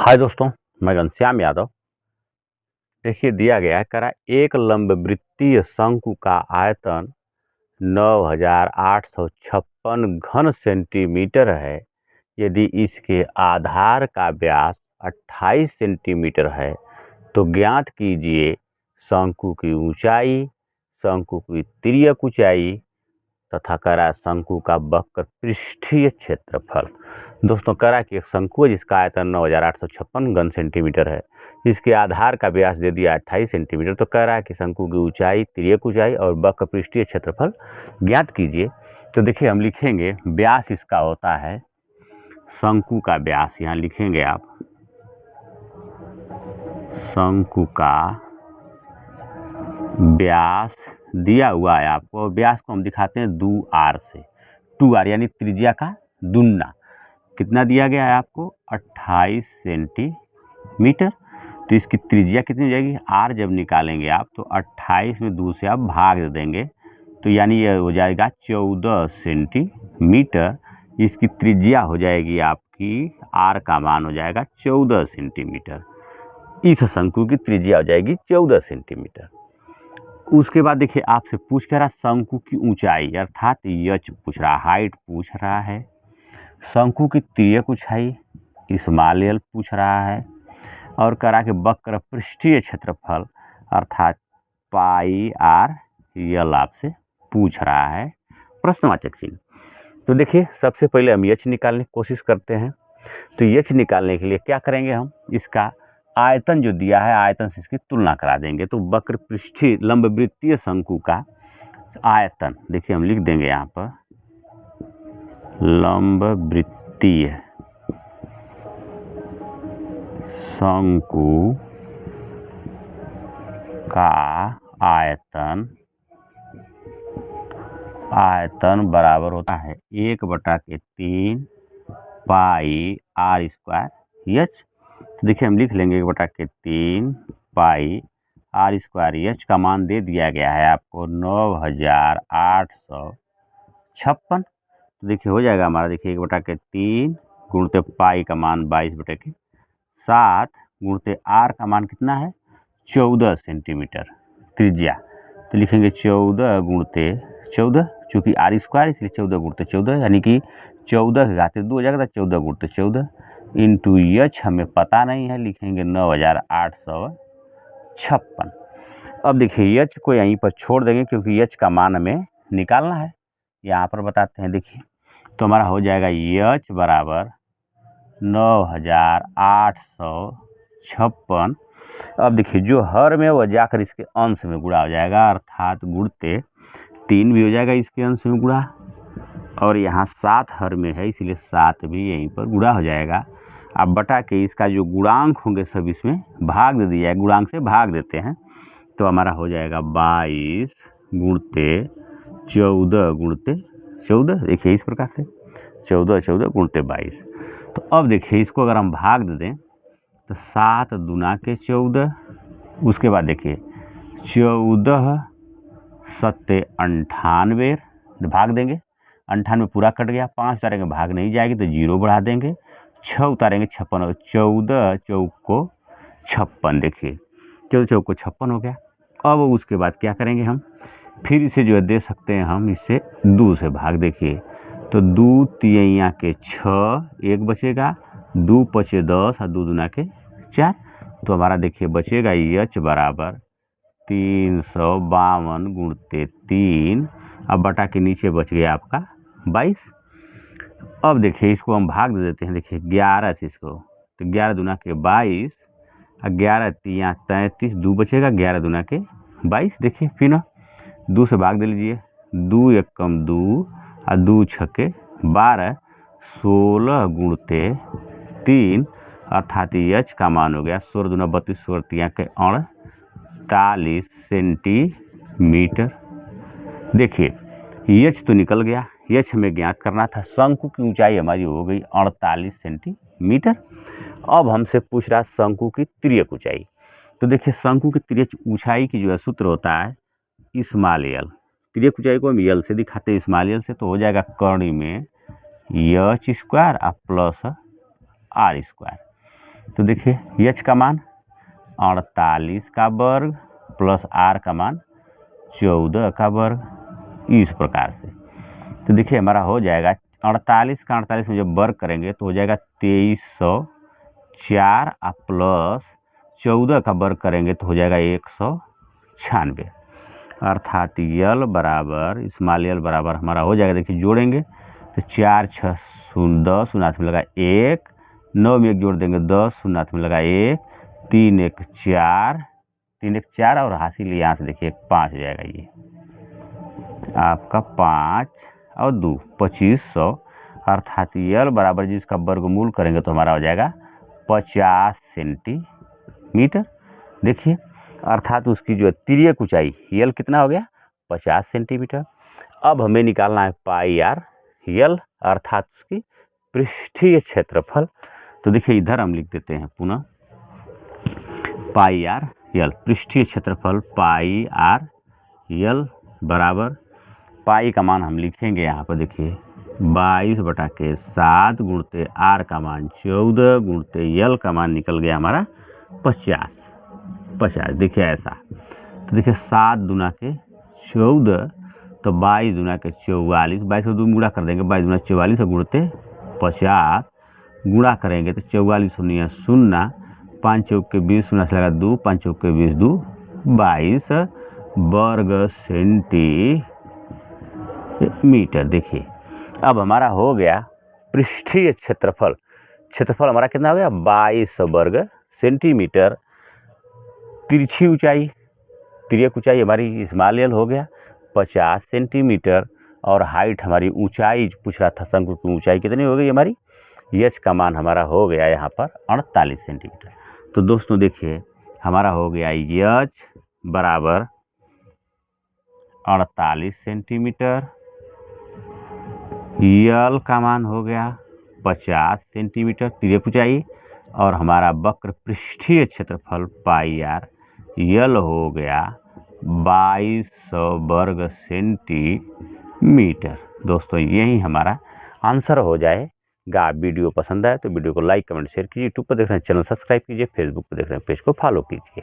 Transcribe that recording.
हाय दोस्तों, मैं घनश्याम यादव। देखिए दिया गया है करा एक लंबवृत्तीय शंकु का आयतन 9,856 घन सेंटीमीटर है। यदि इसके आधार का व्यास 28 सेंटीमीटर है तो ज्ञात कीजिए शंकु की ऊंचाई, शंकु की तिर्यक ऊंचाई तथा करा शंकु का वक्र पृष्ठीय क्षेत्रफल। दोस्तों करा कि एक शंकु है जिसका आयतन 9,856 घन सेंटीमीटर है। इसके आधार का व्यास दे दिया 28 सेंटीमीटर। तो कह रहा है कि शंकु की ऊंचाई, तिर्यक ऊंचाई और वक्र पृष्ठीय क्षेत्रफल ज्ञात कीजिए। तो देखिए हम लिखेंगे व्यास इसका होता है शंकु का व्यास, यहाँ लिखेंगे आप शंकु का व्यास दिया हुआ है आपको। व्यास को हम दिखाते हैं 2r से, 2r यानी त्रिज्या का दुगना। कितना दिया गया है आपको? 28 सेंटीमीटर। तो इसकी त्रिज्या कितनी हो जाएगी? r जब निकालेंगे आप तो 28 में 2 से आप भाग दे देंगे तो यानी ये हो जाएगा 14 सेंटीमीटर। इसकी त्रिज्या हो जाएगी आपकी, r का मान हो जाएगा 14 सेंटीमीटर। इस शंकु की त्रिज्या हो जाएगी 14 सेंटीमीटर। उसके बाद देखिए आपसे पूछ कर रहा शंकु की ऊंचाई अर्थात यच पूछ रहा, हाइट पूछ रहा है। शंकु की तिर्यक ऊंचाई स्मॉल एल पूछ रहा है और करा के वक्र पृष्ठीय क्षेत्रफल अर्थात पाई आर यल आपसे पूछ रहा है प्रश्नवाचक चिन्ह। तो देखिए सबसे पहले हम एच निकालने की कोशिश करते हैं। तो एच निकालने के लिए क्या करेंगे, हम इसका आयतन जो दिया है आयतन से इसकी तुलना करा देंगे। तो वक्र पृष्ठीय लंबवृत्तीय शंकु का आयतन देखिए हम लिख देंगे यहाँ पर लंबवृत्तीय शंकु का आयतन बराबर होता है 1/3 पाई आर स्क्वायर एच। तो देखिए हम लिख लेंगे 1/3 पाई आर स्क्वायर एच का मान दे दिया गया है आपको 9,856। तो देखिए हो जाएगा हमारा, देखिए 1/3 गुणते पाई का मान 22/7 गुणते आर का मान कितना है 14 सेंटीमीटर त्रिज्या। तो लिखेंगे 14 गुणते 14, चूंकि आर स्क्वायर इसलिए 14 गुणते 14 यानी कि 14 के घाते 2 हो जाएगा। तो 14 गुणते 14 इंटू एच हमें पता नहीं है, लिखेंगे 9,856। अब देखिए एच को यहीं पर छोड़ देंगे क्योंकि एच का मान हमें निकालना है। यहाँ पर बताते हैं, देखिए तो हमारा हो जाएगा एच बराबर 9,856। अब देखिए जो हर में वह जाकर इसके अंश में गुणा हो जाएगा अर्थात गुणते 3 भी हो जाएगा इसके अंश में गुणा, और यहाँ 7 हर में है इसलिए 7 भी यहीं पर गुणा हो जाएगा। अब बटा के इसका जो गुणांक होंगे सब इसमें भाग दे दिया है, गुणांक से भाग देते हैं। तो हमारा हो जाएगा 22 गुणते 14 गुणते 14। देखिए इस प्रकार से 14 गुणते 22। तो अब देखिए इसको अगर हम भाग दे दें तो 7 दूना के 14, उसके बाद देखिए 14 सत्ते 98 भाग देंगे, 98 पूरा कट गया, 5 उतारेंगे भाग नहीं जाएगी तो 0 बढ़ा देंगे, 6 उतारेंगे 56, 14 चौक को 56। देखिए 14 चौक को 56 हो गया। अब उसके बाद क्या करेंगे, हम फिर इसे जो है दे सकते हैं हम इससे 2 से भाग। देखिए तो 2 तिया के 6, 1 बचेगा, 2 पचे 10 और 2 दूना के 4। तो हमारा देखिए बचेगा एच बराबर 352 गुणते 3। अब बटा के नीचे बच गया आपका 22। अब देखिए इसको हम भाग दे देते हैं, देखिए 11 से इसको, तो 11 दूना के 22 और 11 तिया 33, 2 बचेगा, 11 दूना के 22। देखिए फिर ना 2 से भाग दे लीजिए, 2 एक कम 2 और 2 छके 12, 16 गुणते 3 अर्थात एच का मान हो गया 16 दूना 32, 16 तिया के 48 सेंटीमीटर। देखिए एच तो निकल गया, एच हमें ज्ञात करना था। शंकु की ऊंचाई हमारी हो गई 48 सेंटीमीटर। अब हमसे पूछ रहा शंकु की तिर्यक ऊंचाई। तो देखिए शंकु की तिर्यक ऊंचाई की जो है सूत्र होता है स्मॉल एल। तिर्यक ऊंचाई को हम एल से दिखाते हैं, स्मॉल एल से। तो हो जाएगा कर्ण में एच स्क्वायर और प्लस आर स्क्वायर। तो देखिए एच का मान 48 का वर्ग प्लस आर का मान 14 का वर्ग, इस प्रकार से। तो देखिए हमारा हो जाएगा 48 का 48 में जब वर्ग करेंगे तो हो जाएगा 2304 प्लस 14 का वर्ग करेंगे तो हो जाएगा 196, अर्थात यल बराबर स्मॉल यल बराबर हमारा हो जाएगा। देखिए जोड़ेंगे तो 4 6 शून्य 10 शून्य में लगा 1, 9 में 1 जोड़ देंगे 10 शून्य में लगा 1, 3 1 4, 3 1 4 और हासिल यहाँ से देखिए 5 हो जाएगा। ये आपका 5 और 2 2500, अर्थात यल बराबर जिसका वर्गमूल करेंगे तो हमारा हो जाएगा 50 सेंटीमीटर। देखिए अर्थात उसकी जो तिर्यक ऊंचाई यल कितना हो गया 50 सेंटीमीटर। अब हमें निकालना है पाई आर यल, अर्थात उसकी पृष्ठीय क्षेत्रफल। तो देखिए इधर हम लिख देते हैं पुनः पाई आर यल, पृष्ठीय क्षेत्रफल पाई आर यल बराबर, पाई का मान हम लिखेंगे यहाँ पर देखिए 22/7 गुणते आर का मान 14 गुणते यल का मान निकल गया हमारा 50। देखिए ऐसा, तो देखिए 7 दूना के 14 तो 22 दूना के 44, 22 को 2 गुणा कर देंगे, 22 दूना 44 और गुणते 50 गुणा करेंगे तो 44 शून्य शून्य, 5 चौक के 20 शून्य से लगा 2, 5 चौक के 20 2 22 वर्ग सेंटीमीटर। देखिए अब हमारा हो गया पृष्ठीय क्षेत्रफल, क्षेत्रफल हमारा कितना हो गया 22 वर्ग सेंटीमीटर। तिरछी ऊंचाई, तिर्यक ऊंचाई हमारी स्मॉल यल हो गया 50 सेंटीमीटर, और हाइट हमारी ऊंचाई पूछ रहा था, शंकु की ऊंचाई कितनी हो गई हमारी, एच का मान हमारा हो गया यहाँ पर 48 सेंटीमीटर। तो दोस्तों देखिए हमारा हो गया एच बराबर 48 सेंटीमीटर, यल का मान हो गया 50 सेंटीमीटर तिर्यक ऊंचाई, और हमारा वक्र पृष्ठीय क्षेत्रफल पाई आर यल हो गया 2200 वर्ग सेंटीमीटर। दोस्तों यही हमारा आंसर हो जाएगा। वीडियो पसंद आए तो वीडियो को लाइक कमेंट शेयर कीजिए। यूट्यूब पर देख रहे हैं चैनल सब्सक्राइब कीजिए, फेसबुक पर देख रहे हैं पेज को फॉलो कीजिए।